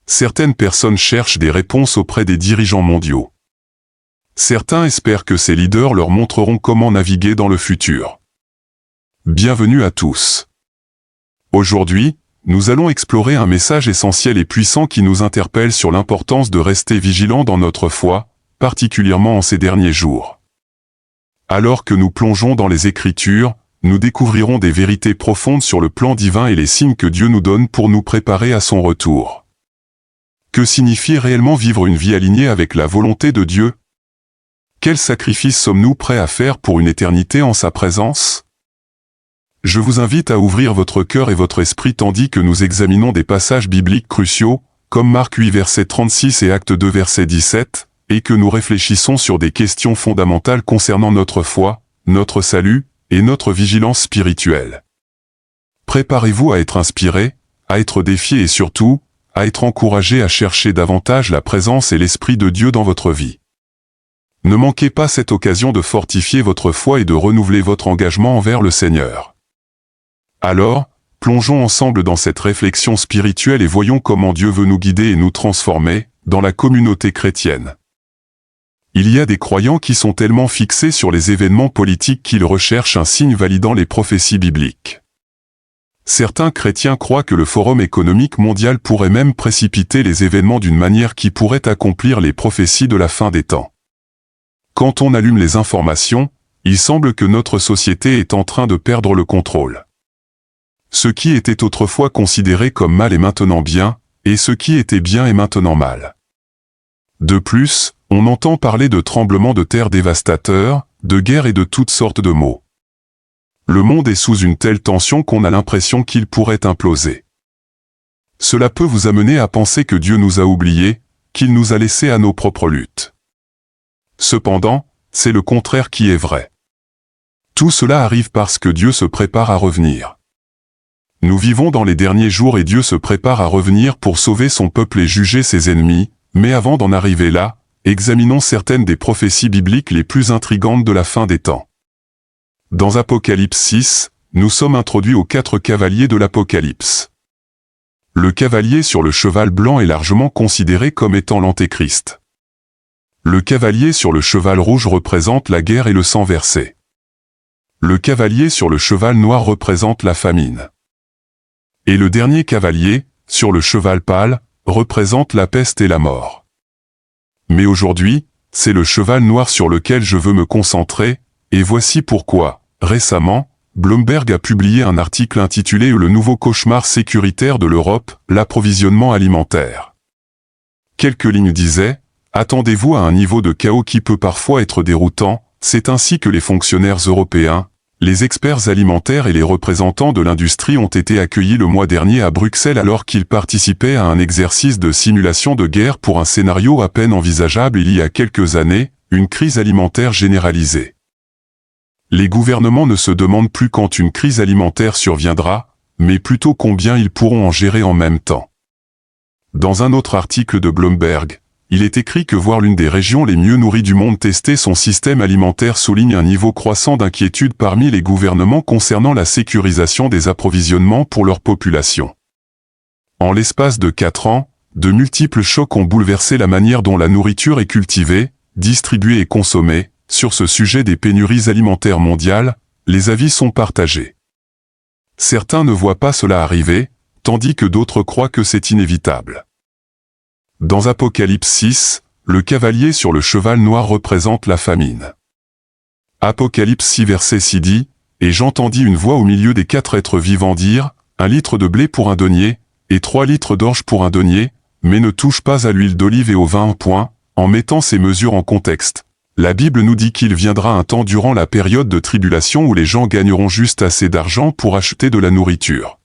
Certaines personnes cherchent des réponses auprès des dirigeants mondiaux. Certains espèrent que ces leaders leur montreront comment naviguer dans le futur. Bienvenue à tous. Aujourd'hui, nous allons explorer un message essentiel et puissant qui nous interpelle sur l'importance de rester vigilants dans notre foi, particulièrement en ces derniers jours. Alors que nous plongeons dans les Écritures, nous découvrirons des vérités profondes sur le plan divin et les signes que Dieu nous donne pour nous préparer à son retour. Que signifie réellement vivre une vie alignée avec la volonté de Dieu? Quels sacrifices sommes-nous prêts à faire pour une éternité en sa présence? Je vous invite à ouvrir votre cœur et votre esprit tandis que nous examinons des passages bibliques cruciaux, comme Marc 8 verset 36 et Actes 2 verset 17, et que nous réfléchissons sur des questions fondamentales concernant notre foi, notre salut, et notre vigilance spirituelle. Préparez-vous à être inspiré, à être défié et surtout, à être encouragé à chercher davantage la présence et l'Esprit de Dieu dans votre vie. Ne manquez pas cette occasion de fortifier votre foi et de renouveler votre engagement envers le Seigneur. Alors, plongeons ensemble dans cette réflexion spirituelle et voyons comment Dieu veut nous guider et nous transformer, dans la communauté chrétienne. Il y a des croyants qui sont tellement fixés sur les événements politiques qu'ils recherchent un signe validant les prophéties bibliques. Certains chrétiens croient que le Forum économique mondial pourrait même précipiter les événements d'une manière qui pourrait accomplir les prophéties de la fin des temps. Quand on allume les informations, il semble que notre société est en train de perdre le contrôle. Ce qui était autrefois considéré comme mal est maintenant bien, et ce qui était bien est maintenant mal. De plus, on entend parler de tremblements de terre dévastateurs, de guerres et de toutes sortes de maux. Le monde est sous une telle tension qu'on a l'impression qu'il pourrait imploser. Cela peut vous amener à penser que Dieu nous a oubliés, qu'il nous a laissés à nos propres luttes. Cependant, c'est le contraire qui est vrai. Tout cela arrive parce que Dieu se prépare à revenir. Nous vivons dans les derniers jours et Dieu se prépare à revenir pour sauver son peuple et juger ses ennemis, mais avant d'en arriver là, examinons certaines des prophéties bibliques les plus intrigantes de la fin des temps. Dans Apocalypse 6, nous sommes introduits aux 4 cavaliers de l'Apocalypse. Le cavalier sur le cheval blanc est largement considéré comme étant l'Antéchrist. Le cavalier sur le cheval rouge représente la guerre et le sang versé. Le cavalier sur le cheval noir représente la famine. Et le dernier cavalier, sur le cheval pâle, représente la peste et la mort. Mais aujourd'hui, c'est le cheval noir sur lequel je veux me concentrer, et voici pourquoi. Récemment, Bloomberg a publié un article intitulé « Le nouveau cauchemar sécuritaire de l'Europe, l'approvisionnement alimentaire ». Quelques lignes disaient « Attendez-vous à un niveau de chaos qui peut parfois être déroutant, c'est ainsi que les fonctionnaires européens, les experts alimentaires et les représentants de l'industrie ont été accueillis le mois dernier à Bruxelles alors qu'ils participaient à un exercice de simulation de guerre pour un scénario à peine envisageable il y a quelques années, une crise alimentaire généralisée. Les gouvernements ne se demandent plus quand une crise alimentaire surviendra, mais plutôt combien ils pourront en gérer en même temps. Dans un autre article de Bloomberg, il est écrit que voir l'une des régions les mieux nourries du monde tester son système alimentaire souligne un niveau croissant d'inquiétude parmi les gouvernements concernant la sécurisation des approvisionnements pour leur population. En l'espace de 4 ans, de multiples chocs ont bouleversé la manière dont la nourriture est cultivée, distribuée et consommée. Sur ce sujet des pénuries alimentaires mondiales, les avis sont partagés. Certains ne voient pas cela arriver, tandis que d'autres croient que c'est inévitable. Dans Apocalypse 6, le cavalier sur le cheval noir représente la famine. Apocalypse 6 verset 6 dit, « Et j'entendis une voix au milieu des 4 êtres vivants dire, 1 litre de blé pour un denier, et 3 litres d'orge pour un denier, mais ne touche pas à l'huile d'olive et au vin. » En mettant ces mesures en contexte, la Bible nous dit qu'il viendra un temps durant la période de tribulation où les gens gagneront juste assez d'argent pour acheter de la nourriture.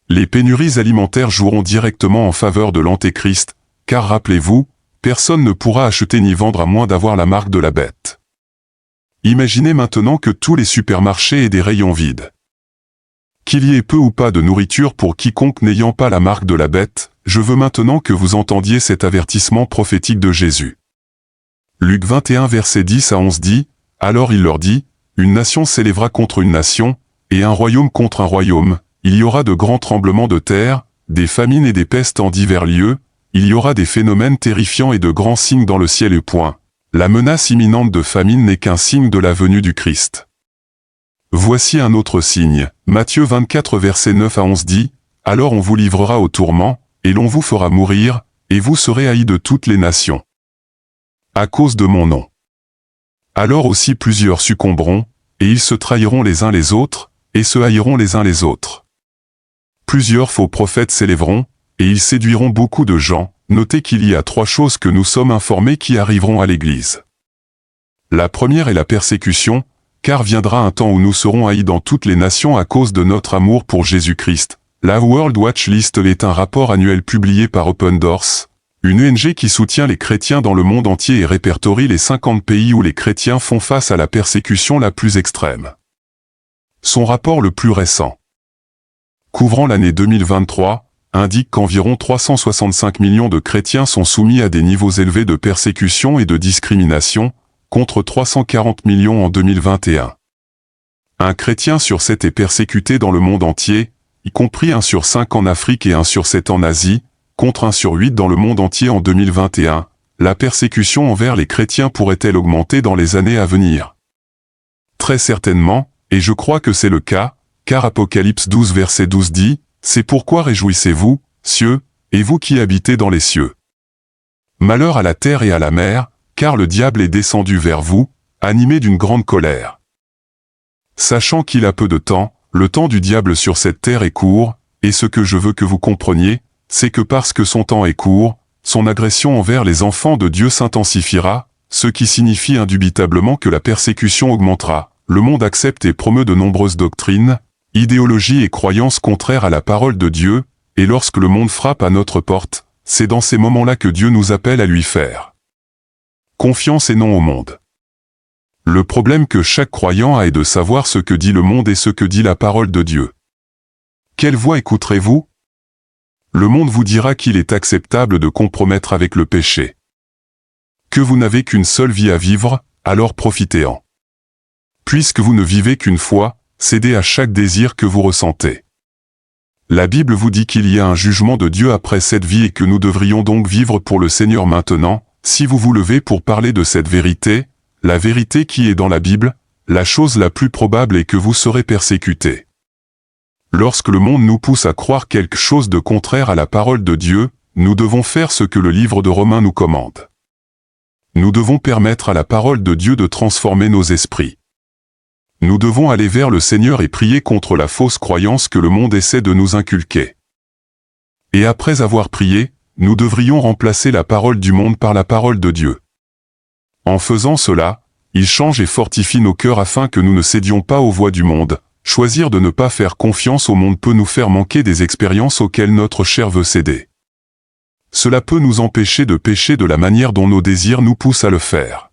Les pénuries alimentaires joueront directement en faveur de l'Antéchrist, car rappelez-vous, personne ne pourra acheter ni vendre à moins d'avoir la marque de la bête. Imaginez maintenant que tous les supermarchés aient des rayons vides. Qu'il y ait peu ou pas de nourriture pour quiconque n'ayant pas la marque de la bête, je veux maintenant que vous entendiez cet avertissement prophétique de Jésus. Luc 21 verset 10 à 11 dit, « Alors il leur dit, une nation s'élèvera contre une nation, et un royaume contre un royaume, il y aura de grands tremblements de terre, des famines et des pestes en divers lieux, il y aura des phénomènes terrifiants et de grands signes dans le ciel et point. La menace imminente de famine n'est qu'un signe de la venue du Christ. Voici un autre signe. Matthieu 24 versets 9 à 11 dit, « Alors on vous livrera au tourment, et l'on vous fera mourir, et vous serez haïs de toutes les nations. À cause de mon nom. Alors aussi plusieurs succomberont, et ils se trahiront les uns les autres, et se haïront les uns les autres. Plusieurs faux prophètes s'élèveront, et ils séduiront beaucoup de gens. » Notez qu'il y a 3 choses que nous sommes informés qui arriveront à l'Église. La première est la persécution, car viendra un temps où nous serons haïs dans toutes les nations à cause de notre amour pour Jésus-Christ. La World Watch List est un rapport annuel publié par Open Doors, une ONG qui soutient les chrétiens dans le monde entier et répertorie les 50 pays où les chrétiens font face à la persécution la plus extrême. Son rapport le plus récent, couvrant l'année 2023, indique qu'environ 365 millions de chrétiens sont soumis à des niveaux élevés de persécution et de discrimination, contre 340 millions en 2021. Un chrétien sur 7 est persécuté dans le monde entier, y compris 1 sur 5 en Afrique et 1 sur 7 en Asie, contre 1 sur 8 dans le monde entier en 2021. La persécution envers les chrétiens pourrait-elle augmenter dans les années à venir? Très certainement, et je crois que c'est le cas, car Apocalypse 12 verset 12 dit, « C'est pourquoi réjouissez-vous, cieux, et vous qui habitez dans les cieux. Malheur à la terre et à la mer, car le diable est descendu vers vous, animé d'une grande colère. Sachant qu'il a peu de temps, le temps du diable sur cette terre est court, et ce que je veux que vous compreniez, c'est que parce que son temps est court, son agression envers les enfants de Dieu s'intensifiera, ce qui signifie indubitablement que la persécution augmentera. Le monde accepte et promeut de nombreuses doctrines, idéologies et croyances contraires à la parole de Dieu, et lorsque le monde frappe à notre porte, c'est dans ces moments-là que Dieu nous appelle à lui faire confiance et non au monde. Le problème que chaque croyant a est de savoir ce que dit le monde et ce que dit la parole de Dieu. Quelle voix écouterez-vous? Le monde vous dira qu'il est acceptable de compromettre avec le péché. Que vous n'avez qu'une seule vie à vivre, alors profitez-en. Puisque vous ne vivez qu'une fois, cédez à chaque désir que vous ressentez. La Bible vous dit qu'il y a un jugement de Dieu après cette vie et que nous devrions donc vivre pour le Seigneur maintenant. Si vous vous levez pour parler de cette vérité, la vérité qui est dans la Bible, la chose la plus probable est que vous serez persécutés. Lorsque le monde nous pousse à croire quelque chose de contraire à la parole de Dieu, nous devons faire ce que le livre de Romains nous commande. Nous devons permettre à la parole de Dieu de transformer nos esprits. Nous devons aller vers le Seigneur et prier contre la fausse croyance que le monde essaie de nous inculquer. Et après avoir prié, nous devrions remplacer la parole du monde par la parole de Dieu. En faisant cela, il change et fortifie nos cœurs afin que nous ne cédions pas aux voies du monde. Choisir de ne pas faire confiance au monde peut nous faire manquer des expériences auxquelles notre chair veut céder. Cela peut nous empêcher de pécher de la manière dont nos désirs nous poussent à le faire.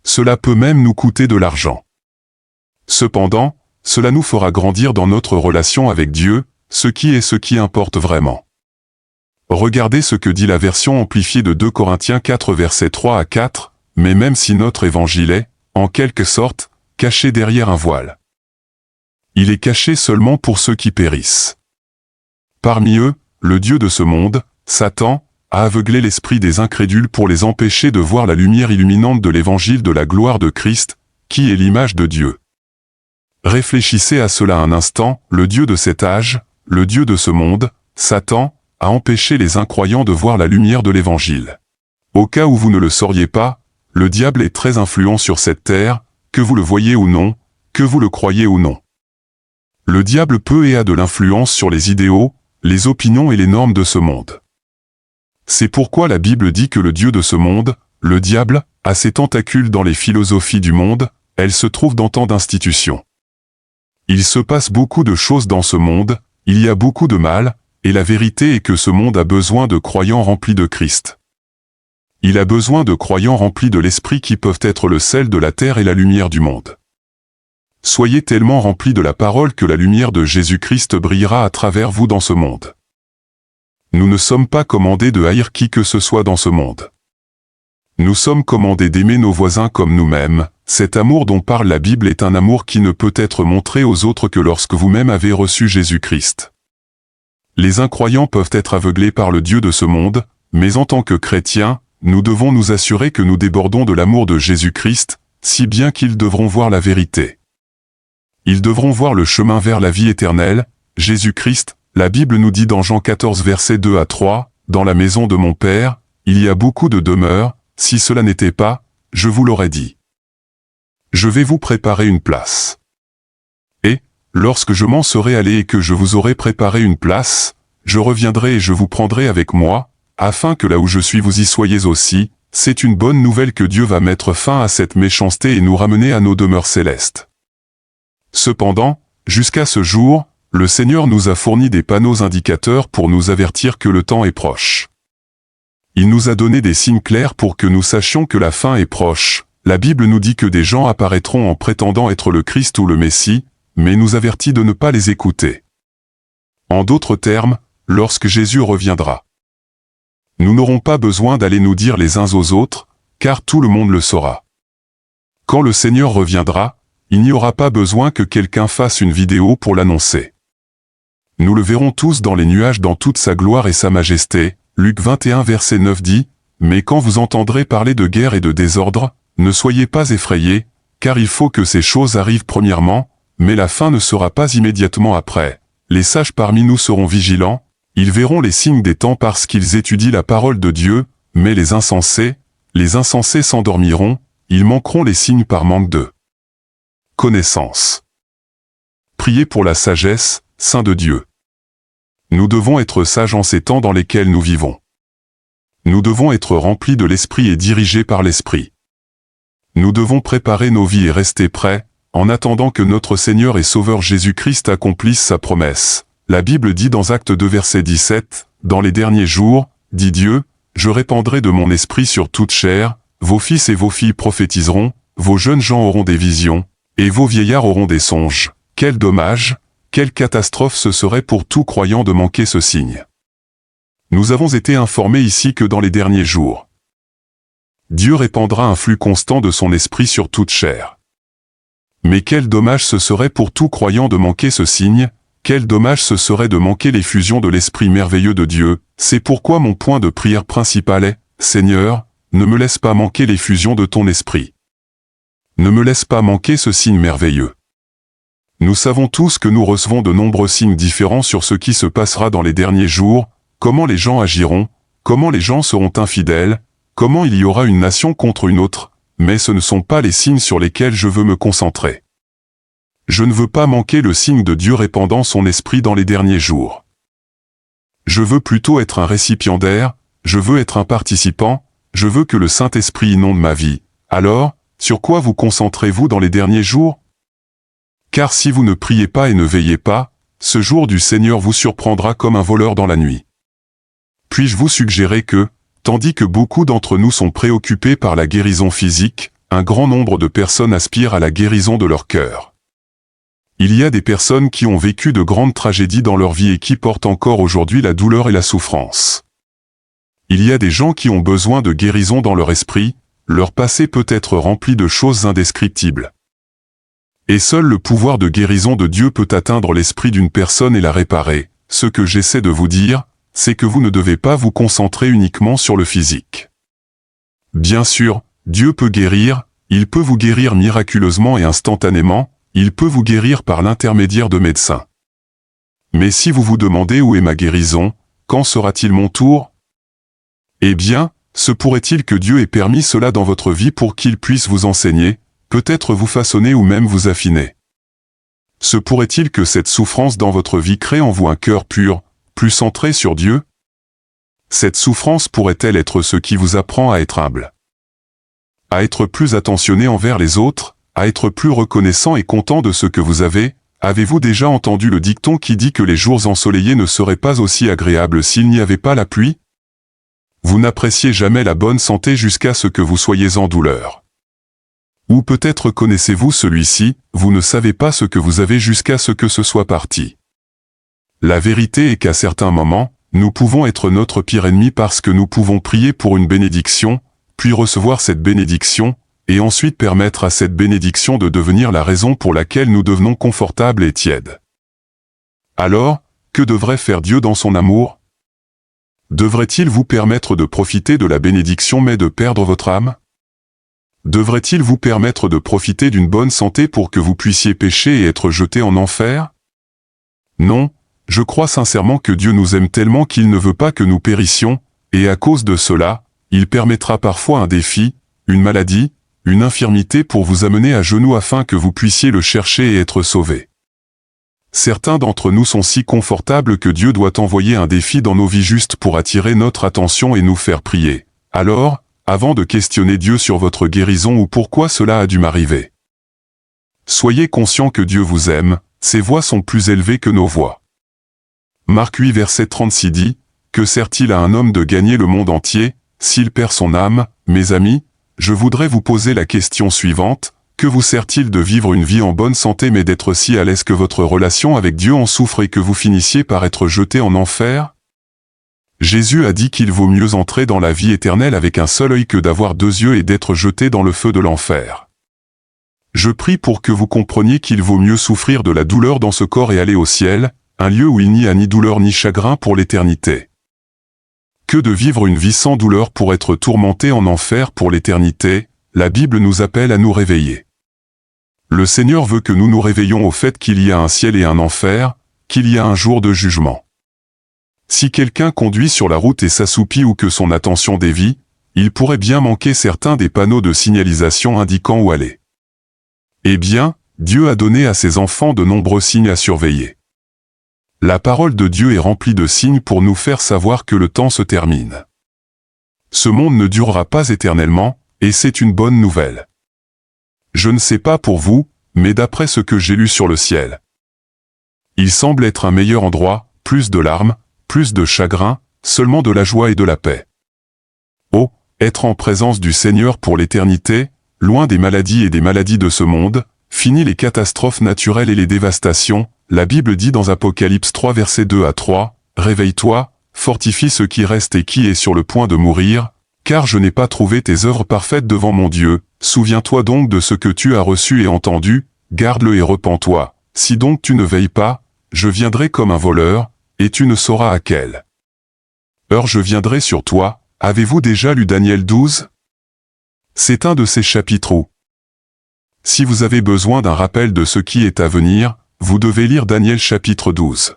Cela peut même nous coûter de l'argent. Cependant, cela nous fera grandir dans notre relation avec Dieu, ce qui importe vraiment. Regardez ce que dit la version amplifiée de 2 Corinthiens 4 versets 3 à 4, « Mais même si notre évangile est, en quelque sorte, caché derrière un voile, il est caché seulement pour ceux qui périssent. Parmi eux, le Dieu de ce monde, Satan, a aveuglé l'esprit des incrédules pour les empêcher de voir la lumière illuminante de l'évangile de la gloire de Christ, qui est l'image de Dieu. » Réfléchissez à cela un instant, le Dieu de cet âge, le Dieu de ce monde, Satan, a empêché les incroyants de voir la lumière de l'évangile. Au cas où vous ne le sauriez pas, le diable est très influent sur cette terre, que vous le voyez ou non, que vous le croyez ou non. Le diable peut et a de l'influence sur les idéaux, les opinions et les normes de ce monde. C'est pourquoi la Bible dit que le Dieu de ce monde, le diable, a ses tentacules dans les philosophies du monde, elles se trouvent dans tant d'institutions. Il se passe beaucoup de choses dans ce monde, il y a beaucoup de mal, et la vérité est que ce monde a besoin de croyants remplis de Christ. Il a besoin de croyants remplis de l'Esprit qui peuvent être le sel de la terre et la lumière du monde. Soyez tellement remplis de la parole que la lumière de Jésus-Christ brillera à travers vous dans ce monde. Nous ne sommes pas commandés de haïr qui que ce soit dans ce monde. Nous sommes commandés d'aimer nos voisins comme nous-mêmes. Cet amour dont parle la Bible est un amour qui ne peut être montré aux autres que lorsque vous-même avez reçu Jésus-Christ. Les incroyants peuvent être aveuglés par le Dieu de ce monde, mais en tant que chrétiens, nous devons nous assurer que nous débordons de l'amour de Jésus-Christ, si bien qu'ils devront voir la vérité. Ils devront voir le chemin vers la vie éternelle, Jésus-Christ. La Bible nous dit dans Jean 14 versets 2 à 3, « Dans la maison de mon Père, il y a beaucoup de demeures, si cela n'était pas, je vous l'aurais dit. Je vais vous préparer une place. Et, lorsque je m'en serai allé et que je vous aurai préparé une place, je reviendrai et je vous prendrai avec moi, afin que là où je suis vous y soyez aussi. » C'est une bonne nouvelle que Dieu va mettre fin à cette méchanceté et nous ramener à nos demeures célestes. Cependant, jusqu'à ce jour, le Seigneur nous a fourni des panneaux indicateurs pour nous avertir que le temps est proche. Il nous a donné des signes clairs pour que nous sachions que la fin est proche. La Bible nous dit que des gens apparaîtront en prétendant être le Christ ou le Messie, mais nous avertit de ne pas les écouter. En d'autres termes, lorsque Jésus reviendra, nous n'aurons pas besoin d'aller nous dire les uns aux autres, car tout le monde le saura. Quand le Seigneur reviendra, il n'y aura pas besoin que quelqu'un fasse une vidéo pour l'annoncer. Nous le verrons tous dans les nuages dans toute sa gloire et sa majesté. Luc 21 verset 9 dit, « Mais quand vous entendrez parler de guerre et de désordre, ne soyez pas effrayés, car il faut que ces choses arrivent premièrement, mais la fin ne sera pas immédiatement après. Les sages parmi nous seront vigilants, ils verront les signes des temps parce qu'ils étudient la parole de Dieu, mais les insensés s'endormiront, ils manqueront les signes par manque de connaissance. » Priez pour la sagesse, saints de Dieu. Nous devons être sages en ces temps dans lesquels nous vivons. Nous devons être remplis de l'Esprit et dirigés par l'Esprit. Nous devons préparer nos vies et rester prêts, en attendant que notre Seigneur et Sauveur Jésus-Christ accomplisse sa promesse. La Bible dit dans Actes 2 verset 17, « Dans les derniers jours, dit Dieu, je répandrai de mon esprit sur toute chair, vos fils et vos filles prophétiseront, vos jeunes gens auront des visions, et vos vieillards auront des songes. » Quel dommage, quelle catastrophe ce serait pour tout croyant de manquer ce signe. Nous avons été informés ici que dans les derniers jours, Dieu répandra un flux constant de son esprit sur toute chair. Mais quel dommage ce serait pour tout croyant de manquer ce signe, quel dommage ce serait de manquer l'effusion de l'Esprit merveilleux de Dieu. C'est pourquoi mon point de prière principal est, Seigneur, ne me laisse pas manquer l'effusion de ton Esprit. Ne me laisse pas manquer ce signe merveilleux. Nous savons tous que nous recevons de nombreux signes différents sur ce qui se passera dans les derniers jours, comment les gens agiront, comment les gens seront infidèles, comment il y aura une nation contre une autre, mais ce ne sont pas les signes sur lesquels je veux me concentrer. Je ne veux pas manquer le signe de Dieu répandant son esprit dans les derniers jours. Je veux plutôt être un récipiendaire, je veux être un participant, je veux que le Saint-Esprit inonde ma vie. Alors, sur quoi vous concentrez-vous dans les derniers jours? Car si vous ne priez pas et ne veillez pas, ce jour du Seigneur vous surprendra comme un voleur dans la nuit. Puis-je vous suggérer que, tandis que beaucoup d'entre nous sont préoccupés par la guérison physique, un grand nombre de personnes aspirent à la guérison de leur cœur. Il y a des personnes qui ont vécu de grandes tragédies dans leur vie et qui portent encore aujourd'hui la douleur et la souffrance. Il y a des gens qui ont besoin de guérison dans leur esprit, leur passé peut être rempli de choses indescriptibles. Et seul le pouvoir de guérison de Dieu peut atteindre l'esprit d'une personne et la réparer. Ce que j'essaie de vous dire, c'est que vous ne devez pas vous concentrer uniquement sur le physique. Bien sûr, Dieu peut guérir, il peut vous guérir miraculeusement et instantanément, il peut vous guérir par l'intermédiaire de médecins. Mais si vous vous demandez où est ma guérison, quand sera-t-il mon tour? Eh bien, se pourrait-il que Dieu ait permis cela dans votre vie pour qu'il puisse vous enseigner, peut-être vous façonner ou même vous affiner? Se pourrait-il que cette souffrance dans votre vie crée en vous un cœur pur, plus centré sur Dieu? Cette souffrance pourrait-elle être ce qui vous apprend à être humble? À être plus attentionné envers les autres, à être plus reconnaissant et content de ce que vous avez? Avez-vous déjà entendu le dicton qui dit que les jours ensoleillés ne seraient pas aussi agréables s'il n'y avait pas la pluie? Vous n'appréciez jamais la bonne santé jusqu'à ce que vous soyez en douleur. Ou peut-être connaissez-vous celui-ci, vous ne savez pas ce que vous avez jusqu'à ce que ce soit parti. La vérité est qu'à certains moments, nous pouvons être notre pire ennemi parce que nous pouvons prier pour une bénédiction, puis recevoir cette bénédiction, et ensuite permettre à cette bénédiction de devenir la raison pour laquelle nous devenons confortables et tièdes. Alors, que devrait faire Dieu dans son amour? Devrait-il vous permettre de profiter de la bénédiction mais de perdre votre âme? Devrait-il vous permettre de profiter d'une bonne santé pour que vous puissiez pécher et être jeté en enfer? Non, je crois sincèrement que Dieu nous aime tellement qu'il ne veut pas que nous périssions, et à cause de cela, il permettra parfois un défi, une maladie, une infirmité pour vous amener à genoux afin que vous puissiez le chercher et être sauvés. Certains d'entre nous sont si confortables que Dieu doit envoyer un défi dans nos vies juste pour attirer notre attention et nous faire prier. Alors, avant de questionner Dieu sur votre guérison ou pourquoi cela a dû m'arriver, soyez conscient que Dieu vous aime, ses voix sont plus élevées que nos voix. Marc 8 verset 36 dit, « Que sert-il à un homme de gagner le monde entier, s'il perd son âme ?» Mes amis, je voudrais vous poser la question suivante. Que vous sert-il de vivre une vie en bonne santé mais d'être si à l'aise que votre relation avec Dieu en souffre et que vous finissiez par être jeté en enfer? Jésus a dit qu'il vaut mieux entrer dans la vie éternelle avec un seul œil que d'avoir deux yeux et d'être jeté dans le feu de l'enfer. Je prie pour que vous compreniez qu'il vaut mieux souffrir de la douleur dans ce corps et aller au ciel, un lieu où il n'y a ni douleur ni chagrin pour l'éternité, que de vivre une vie sans douleur pour être tourmenté en enfer pour l'éternité. La Bible nous appelle à nous réveiller. Le Seigneur veut que nous nous réveillions au fait qu'il y a un ciel et un enfer, qu'il y a un jour de jugement. Si quelqu'un conduit sur la route et s'assoupit ou que son attention dévie, il pourrait bien manquer certains des panneaux de signalisation indiquant où aller. Eh bien, Dieu a donné à ses enfants de nombreux signes à surveiller. La parole de Dieu est remplie de signes pour nous faire savoir que le temps se termine. Ce monde ne durera pas éternellement, et c'est une bonne nouvelle. Je ne sais pas pour vous, mais d'après ce que j'ai lu sur le ciel, il semble être un meilleur endroit, plus de larmes, plus de chagrin, seulement de la joie et de la paix. Oh, être en présence du Seigneur pour l'éternité, loin des maladies et des maladies de ce monde, fini les catastrophes naturelles et les dévastations. La Bible dit dans Apocalypse 3 versets 2 à 3, « Réveille-toi, fortifie ce qui reste et qui est sur le point de mourir, car je n'ai pas trouvé tes œuvres parfaites devant mon Dieu. Souviens-toi donc de ce que tu as reçu et entendu, garde-le et repens-toi. Si donc tu ne veilles pas, je viendrai comme un voleur, et tu ne sauras à quelle heure je viendrai sur toi. » Avez-vous déjà lu Daniel 12? C'est un de ces chapitres où, si vous avez besoin d'un rappel de ce qui est à venir, vous devez lire Daniel chapitre 12.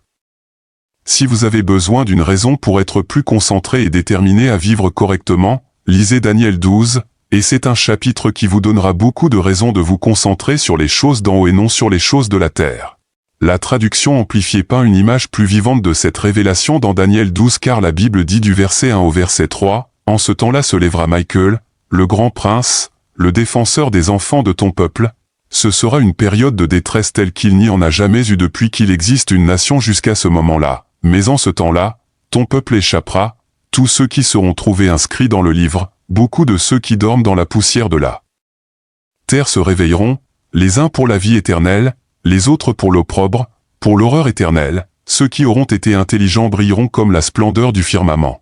Si vous avez besoin d'une raison pour être plus concentré et déterminé à vivre correctement, lisez Daniel 12, et c'est un chapitre qui vous donnera beaucoup de raisons de vous concentrer sur les choses d'en haut et non sur les choses de la terre. La traduction amplifiée peint une image plus vivante de cette révélation dans Daniel 12 car la Bible dit du verset 1 au verset 3, « En ce temps-là se lèvera Michael, le grand prince, le défenseur des enfants de ton peuple. Ce sera une période de détresse telle qu'il n'y en a jamais eu depuis qu'il existe une nation jusqu'à ce moment-là. Mais en ce temps-là, ton peuple échappera, tous ceux qui seront trouvés inscrits dans le livre, beaucoup de ceux qui dorment dans la poussière de la terre se réveilleront, les uns pour la vie éternelle, les autres pour l'opprobre, pour l'horreur éternelle. Ceux qui auront été intelligents brilleront comme la splendeur du firmament.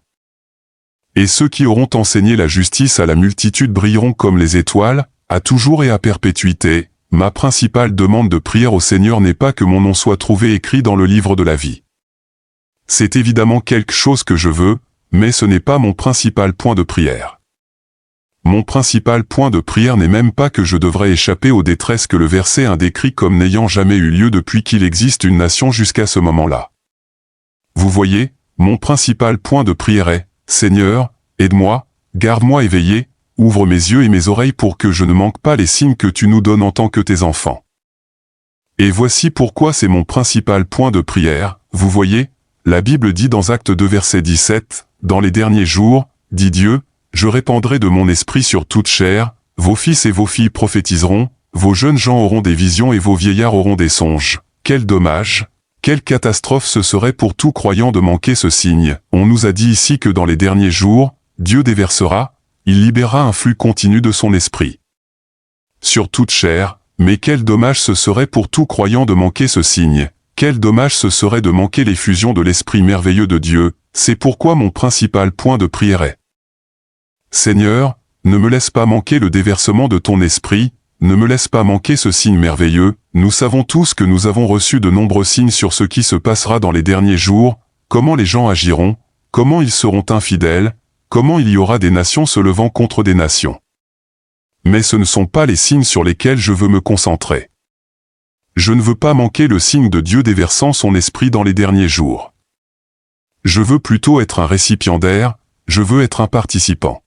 Et ceux qui auront enseigné la justice à la multitude brilleront comme les étoiles, à toujours et à perpétuité. Ma principale demande de prière au Seigneur n'est pas que mon nom soit trouvé écrit dans le livre de la vie. C'est évidemment quelque chose que je veux, mais ce n'est pas mon principal point de prière. Mon principal point de prière n'est même pas que je devrais échapper aux détresses que le verset 1 décrit comme n'ayant jamais eu lieu depuis qu'il existe une nation jusqu'à ce moment-là. Vous voyez, mon principal point de prière est, Seigneur, aide-moi, garde-moi éveillé, ouvre mes yeux et mes oreilles pour que je ne manque pas les signes que tu nous donnes en tant que tes enfants. Et voici pourquoi c'est mon principal point de prière. Vous voyez, la Bible dit dans Actes 2 verset 17, « Dans les derniers jours, dit Dieu, je répandrai de mon esprit sur toute chair, vos fils et vos filles prophétiseront, vos jeunes gens auront des visions et vos vieillards auront des songes. » Quel dommage, quelle catastrophe ce serait pour tout croyant de manquer ce signe. On nous a dit ici que dans les derniers jours, Dieu déversera, il libérera un flux continu de son esprit sur toute chair, mais quel dommage ce serait pour tout croyant de manquer ce signe. Quel dommage ce serait de manquer l'effusion de l'Esprit merveilleux de Dieu. C'est pourquoi mon principal point de prière est, Seigneur, ne me laisse pas manquer le déversement de ton Esprit, ne me laisse pas manquer ce signe merveilleux. Nous savons tous que nous avons reçu de nombreux signes sur ce qui se passera dans les derniers jours, comment les gens agiront, comment ils seront infidèles, comment il y aura des nations se levant contre des nations. Mais ce ne sont pas les signes sur lesquels je veux me concentrer. Je ne veux pas manquer le signe de Dieu déversant son esprit dans les derniers jours. Je veux plutôt être un récipiendaire, je veux être un participant.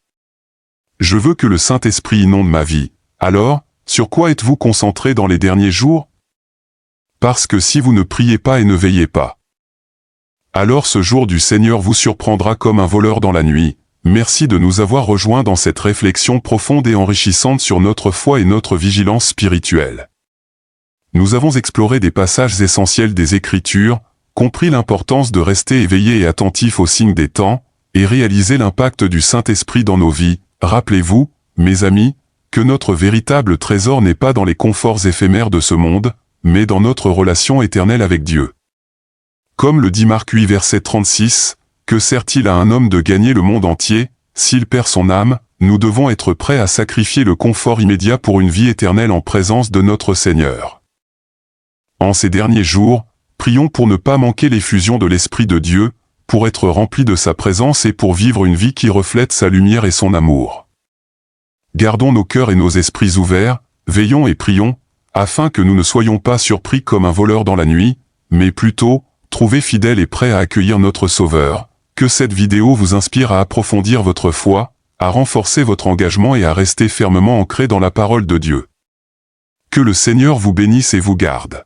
Je veux que le Saint-Esprit inonde ma vie. Alors, sur quoi êtes-vous concentré dans les derniers jours? Parce que si vous ne priez pas et ne veillez pas, alors ce jour du Seigneur vous surprendra comme un voleur dans la nuit. Merci de nous avoir rejoints dans cette réflexion profonde et enrichissante sur notre foi et notre vigilance spirituelle. Nous avons exploré des passages essentiels des Écritures, compris l'importance de rester éveillé et attentif aux signes des temps, et réalisé l'impact du Saint-Esprit dans nos vies. Rappelez-vous, mes amis, que notre véritable trésor n'est pas dans les conforts éphémères de ce monde, mais dans notre relation éternelle avec Dieu. Comme le dit Marc 8 verset 36, « Que sert-il à un homme de gagner le monde entier, s'il perd son âme ?» Nous devons être prêts à sacrifier le confort immédiat pour une vie éternelle en présence de notre Seigneur. En ces derniers jours, prions pour ne pas manquer l'effusion de l'Esprit de Dieu, pour être remplis de sa présence et pour vivre une vie qui reflète sa lumière et son amour. Gardons nos cœurs et nos esprits ouverts, veillons et prions, afin que nous ne soyons pas surpris comme un voleur dans la nuit, mais plutôt, trouvés fidèles et prêts à accueillir notre Sauveur. Que cette vidéo vous inspire à approfondir votre foi, à renforcer votre engagement et à rester fermement ancré dans la parole de Dieu. Que le Seigneur vous bénisse et vous garde.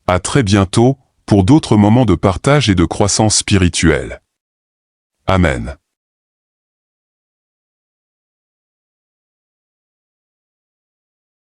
À très bientôt, pour d'autres moments de partage et de croissance spirituelle. Amen.